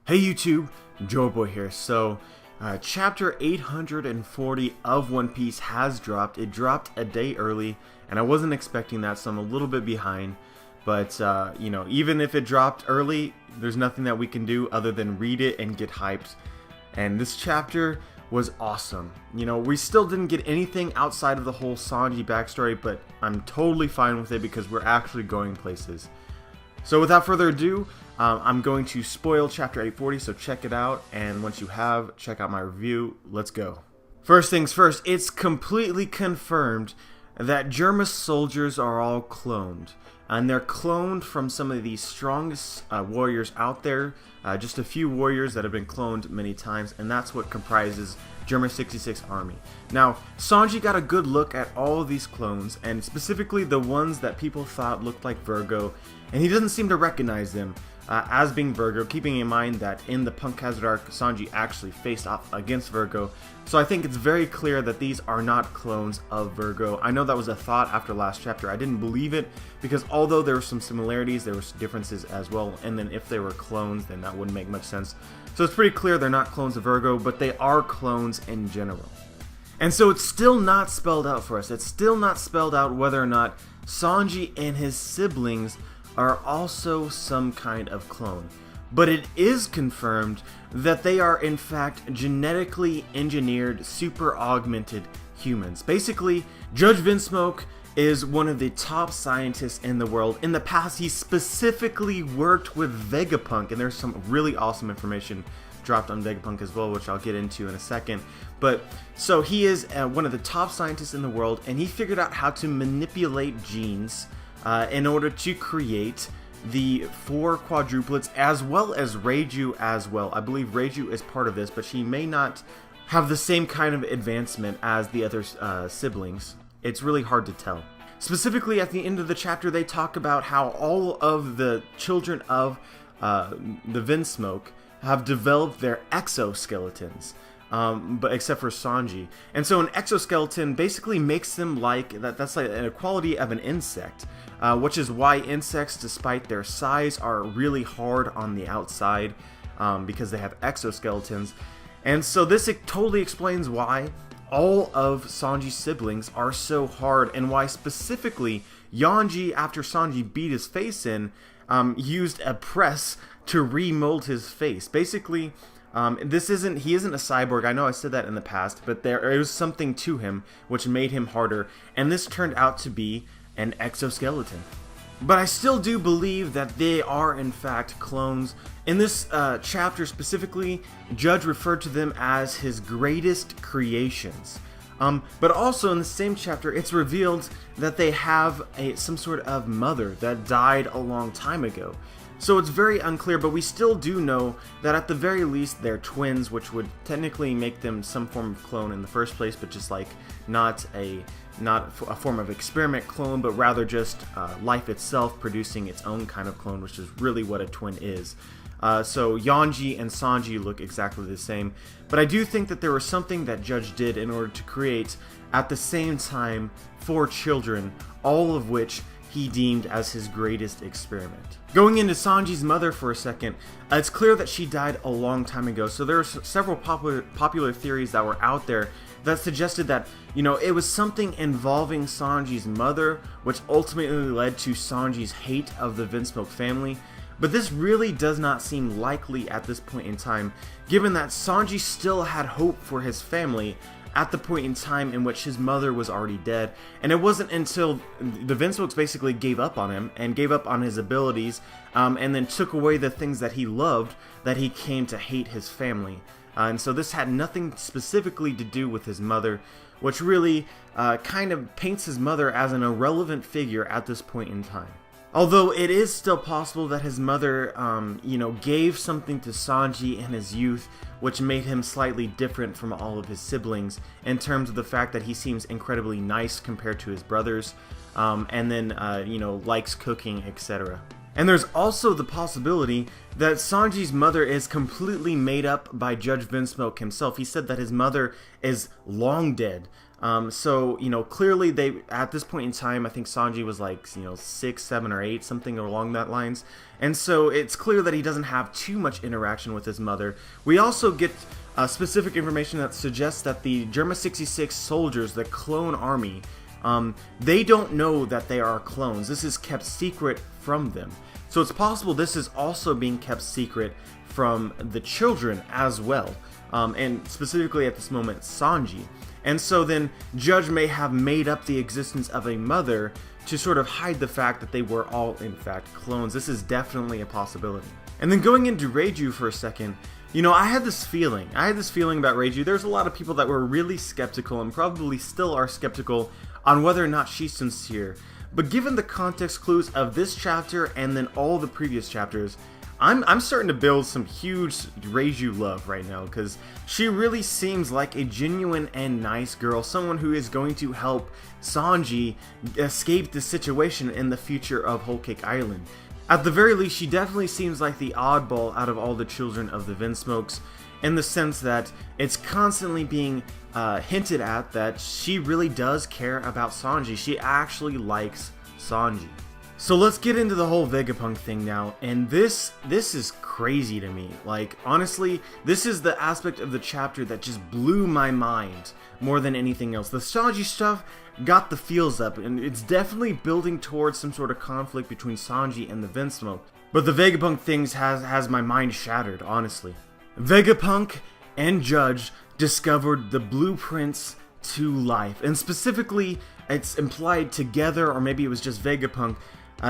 Hey YouTube, JoeBoy here. Chapter 840 of One Piece has dropped. It dropped a day early, and I wasn't expecting that, so I'm a little bit behind. But, even if it dropped early, there's nothing that we can do other than read it and get hyped. And this chapter was awesome. We still didn't get anything outside of the whole Sanji backstory, but I'm totally fine with it because we're actually going places. So without further ado, I'm going to spoil chapter 840, so check it out, and once you have, check out my review. Let's go. First things first, it's completely confirmed that Germa's soldiers are all cloned, and they're cloned from some of the strongest warriors out there, just a few warriors that have been cloned many times, and that's what comprises Germa's 66 army. Now, Sanji got a good look at all of these clones, and specifically the ones that people thought looked like Virgo, and he doesn't seem to recognize them as being Virgo, keeping in mind that in the Punk Hazard arc, Sanji actually faced off against Virgo. So I think it's very clear that these are not clones of Virgo. I know that was a thought after last chapter. I didn't believe it because although there were some similarities, there were differences as well. And then if they were clones, then that wouldn't make much sense. So it's pretty clear they're not clones of Virgo, but they are clones in general. And so it's still not spelled out for us. It's still not spelled out whether or not Sanji and his siblings are also some kind of clone. But it is confirmed that they are in fact genetically engineered, super augmented humans. Basically, Judge Vinsmoke is one of the top scientists in the world. In the past, he specifically worked with Vegapunk, and there's some really awesome information dropped on Vegapunk as well, which I'll get into in a second. But so he is one of the top scientists in the world, and he figured out how to manipulate genes in order to create the 4 quadruplets, as well as Reiju as well. I believe Reiju is part of this, but she may not have the same kind of advancement as the other siblings. It's really hard to tell. Specifically, at the end of the chapter, they talk about how all of the children of the Vinsmoke have developed their exoskeletons. But except for Sanji. And so an exoskeleton basically makes them like, that's like an equality of an insect, which is why insects, despite their size, are really hard on the outside, because they have exoskeletons. And so this totally explains why all of Sanji's siblings are so hard, and why specifically Yanji, after Sanji beat his face in, used a press to remold his face. Basically, he isn't a cyborg. I know I said that in the past, but there is something to him which made him harder, and this turned out to be an exoskeleton. But I still do believe that they are in fact clones. In this chapter specifically, Judge referred to them as his greatest creations. But also in the same chapter, it's revealed that they have some sort of mother that died a long time ago. So it's very unclear, but we still do know that at the very least they're twins, which would technically make them some form of clone in the first place, but just like not a form of experiment clone, but rather just life itself producing its own kind of clone, which is really what a twin is. So Yanji and Sanji look exactly the same, but I do think that there was something that Judge did in order to create at the same time 4 children, all of which he deemed as his greatest experiment. Going into Sanji's mother for a second, it's clear that she died a long time ago, so there are several popular theories that were out there that suggested that, it was something involving Sanji's mother, which ultimately led to Sanji's hate of the Vinsmoke family. But this really does not seem likely at this point in time, given that Sanji still had hope for his family at the point in time in which his mother was already dead. And it wasn't until the Vinsmokes basically gave up on him and gave up on his abilities, and then took away the things that he loved, that he came to hate his family. And so this had nothing specifically to do with his mother, which really kind of paints his mother as an irrelevant figure at this point in time. Although it is still possible that his mother, gave something to Sanji in his youth, which made him slightly different from all of his siblings in terms of the fact that he seems incredibly nice compared to his brothers, and then, likes cooking, etc. And there's also the possibility that Sanji's mother is completely made up by Judge Vinsmoke himself. He said that his mother is long dead, So, clearly at this point in time, I think Sanji was like, 6, 7, or 8, something along that lines. And so it's clear that he doesn't have too much interaction with his mother. We also get specific information that suggests that the Germa 66 soldiers, the clone army, they don't know that they are clones. This is kept secret from them. So it's possible this is also being kept secret from the children as well. And specifically at this moment, Sanji. And so then Judge may have made up the existence of a mother to sort of hide the fact that they were all in fact clones. This is definitely a possibility. And then going into Reiju for a second, I had this feeling about Reiju. There's a lot of people that were really skeptical and probably still are skeptical on whether or not she's sincere. But given the context clues of this chapter and then all the previous chapters, I'm starting to build some huge Reiju love right now, because she really seems like a genuine and nice girl, someone who is going to help Sanji escape the situation in the future of Whole Cake Island. At the very least, she definitely seems like the oddball out of all the children of the Vinsmokes, in the sense that it's constantly being hinted at that she really does care about Sanji. She actually likes Sanji. So let's get into the whole Vegapunk thing now, and this is crazy to me. Like, honestly, this is the aspect of the chapter that just blew my mind more than anything else. The Sanji stuff got the feels up, and it's definitely building towards some sort of conflict between Sanji and the Vinsmoke. But the Vegapunk things has my mind shattered, honestly. Vegapunk and Judge discovered the blueprints to life, and specifically, it's implied together, or maybe it was just Vegapunk,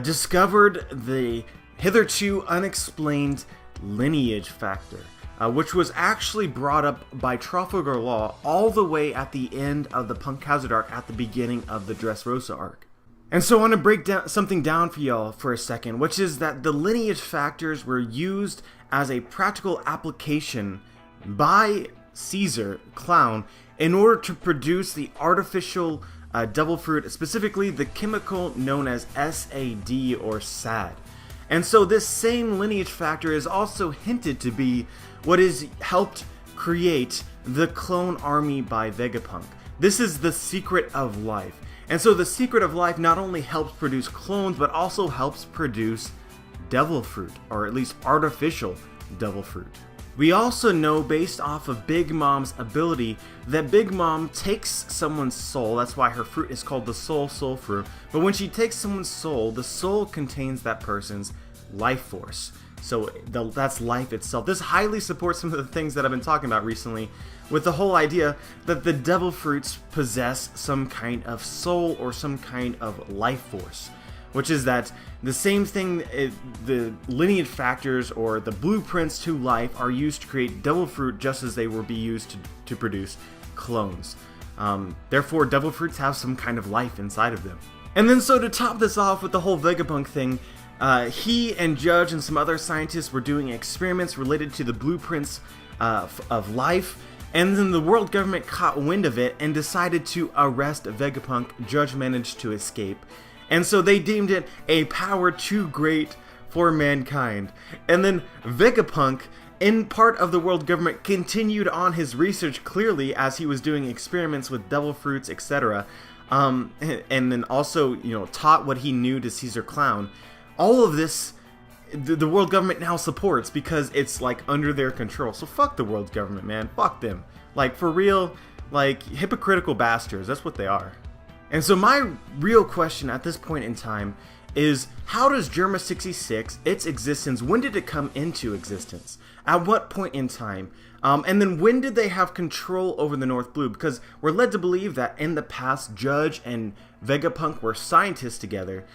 discovered the hitherto unexplained lineage factor, which was actually brought up by Trafalgar Law all the way at the end of the Punk Hazard arc at the beginning of the Dressrosa arc. And so I want to break something down for y'all for a second, which is that the lineage factors were used as a practical application by Caesar, Clown, in order to produce the artificial devil fruit, specifically the chemical known as SAD or SAD. And so this same lineage factor is also hinted to be what is helped create the clone army by Vegapunk. This is the secret of life. And so the secret of life not only helps produce clones, but also helps produce devil fruit, or at least artificial devil fruit. We also know, based off of Big Mom's ability, that Big Mom takes someone's soul. That's why her fruit is called the soul fruit. But when she takes someone's soul, the soul contains that person's life force. So that's life itself. This highly supports some of the things that I've been talking about recently, with the whole idea that the devil fruits possess some kind of soul or some kind of life force. Which is that the same thing, the lineage factors or the blueprints to life are used to create devil fruit, just as they will be used to produce clones. Therefore, devil fruits have some kind of life inside of them. And then so to top this off with the whole Vegapunk thing, he and Judge and some other scientists were doing experiments related to the blueprints of life, and then the world government caught wind of it and decided to arrest Vegapunk. Judge managed to escape. And so they deemed it a power too great for mankind. And then Vegapunk, in part of the world government, continued on his research clearly as he was doing experiments with devil fruits, etc. And then also, taught what he knew to Caesar Clown. All of this, the world government now supports because it's like under their control. So fuck the world government, man. Fuck them. Like, for real, like, hypocritical bastards. That's what they are. And so my real question at this point in time is, how does Germa 66, its existence, when did it come into existence? At what point in time? And then when did they have control over the North Blue? Because we're led to believe that in the past, Judge and Vegapunk were scientists together.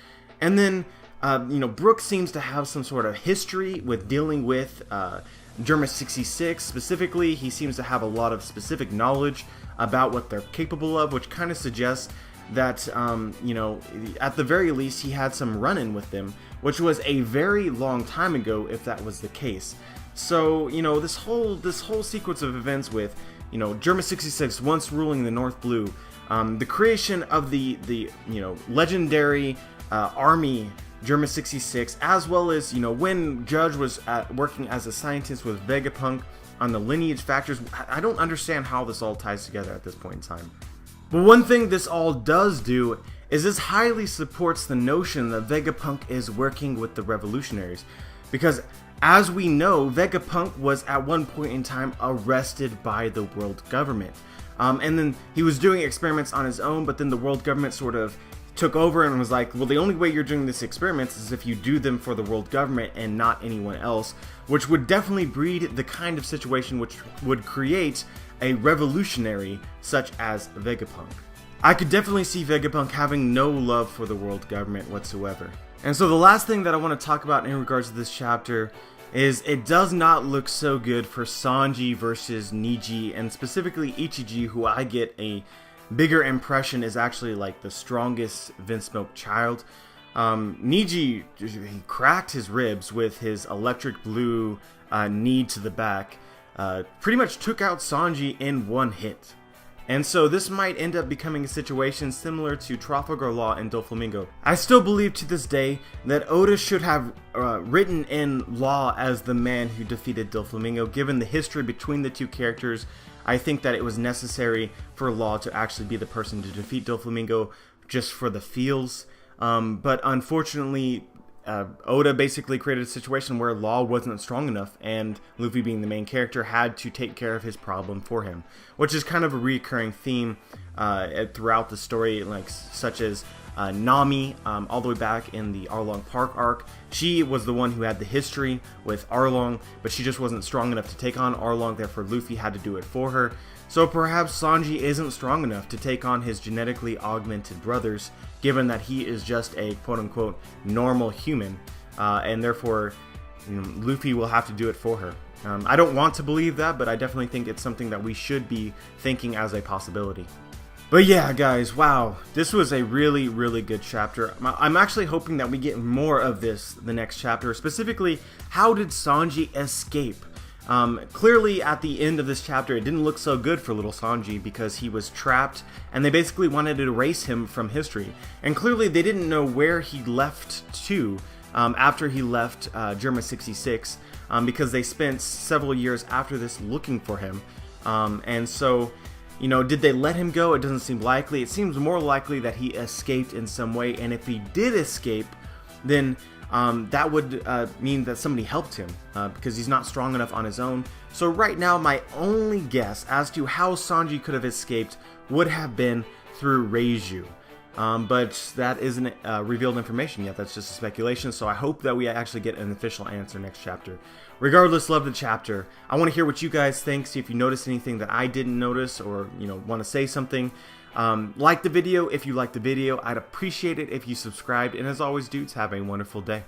And then, Brook seems to have some sort of history with dealing with Germa 66. Specifically, he seems to have a lot of specific knowledge about what they're capable of, which kind of suggests that, at the very least, he had some run-in with them, which was a very long time ago, if that was the case. So, this whole sequence of events with, Germa 66 once ruling the North Blue, the creation of the legendary army Germa 66, as well as, when Judge was working as a scientist with Vegapunk on the lineage factors. I don't understand how this all ties together at this point in time. But one thing this all does do is this highly supports the notion that Vegapunk is working with the revolutionaries, because as we know, Vegapunk was at one point in time arrested by the world government. And then he was doing experiments on his own, but then the world government sort of took over and was like, well, the only way you're doing these experiments is if you do them for the world government and not anyone else, which would definitely breed the kind of situation which would create a revolutionary such as Vegapunk. I could definitely see Vegapunk having no love for the world government whatsoever. And so the last thing that I want to talk about in regards to this chapter is it does not look so good for Sanji versus Niji, and specifically Ichiji, who I get a bigger impression is actually like the strongest Vince Milk child. Niji, he cracked his ribs with his electric blue knee to the back, pretty much took out Sanji in one hit. And so this might end up becoming a situation similar to Trafalgar Law and Doflamingo. I still believe to this day that Oda should have written in Law as the man who defeated Doflamingo. Given the history between the two characters, I think that it was necessary for Law to actually be the person to defeat Doflamingo just for the feels. But unfortunately, Oda basically created a situation where Law wasn't strong enough, and Luffy, being the main character, had to take care of his problem for him, which is kind of a recurring theme throughout the story, like such as Nami, all the way back in the Arlong Park arc. She was the one who had the history with Arlong, but she just wasn't strong enough to take on Arlong, therefore Luffy had to do it for her. So perhaps Sanji isn't strong enough to take on his genetically augmented brothers, given that he is just a quote-unquote normal human, and therefore Luffy will have to do it for her. I don't want to believe that, but I definitely think it's something that we should be thinking as a possibility. But yeah, guys, wow, this was a really, really good chapter. I'm actually hoping that we get more of this the next chapter. Specifically, how did Sanji escape? Clearly, at the end of this chapter, it didn't look so good for little Sanji because he was trapped, and they basically wanted to erase him from history. And clearly, they didn't know where he left to after he left Germa 66, because they spent several years after this looking for him. And so, you know, did they let him go? It doesn't seem likely. It seems more likely that he escaped in some way, and if he did escape, then that would mean that somebody helped him, because he's not strong enough on his own. So right now, my only guess as to how Sanji could have escaped would have been through Reiju. But that isn't revealed information yet. That's just a speculation, so I hope that we actually get an official answer next chapter. Regardless, love the chapter. I want to hear what you guys think, see if you noticed anything that I didn't notice, or want to say something. Like the video if you liked the video. I'd appreciate it if you subscribed, and as always, dudes, have a wonderful day.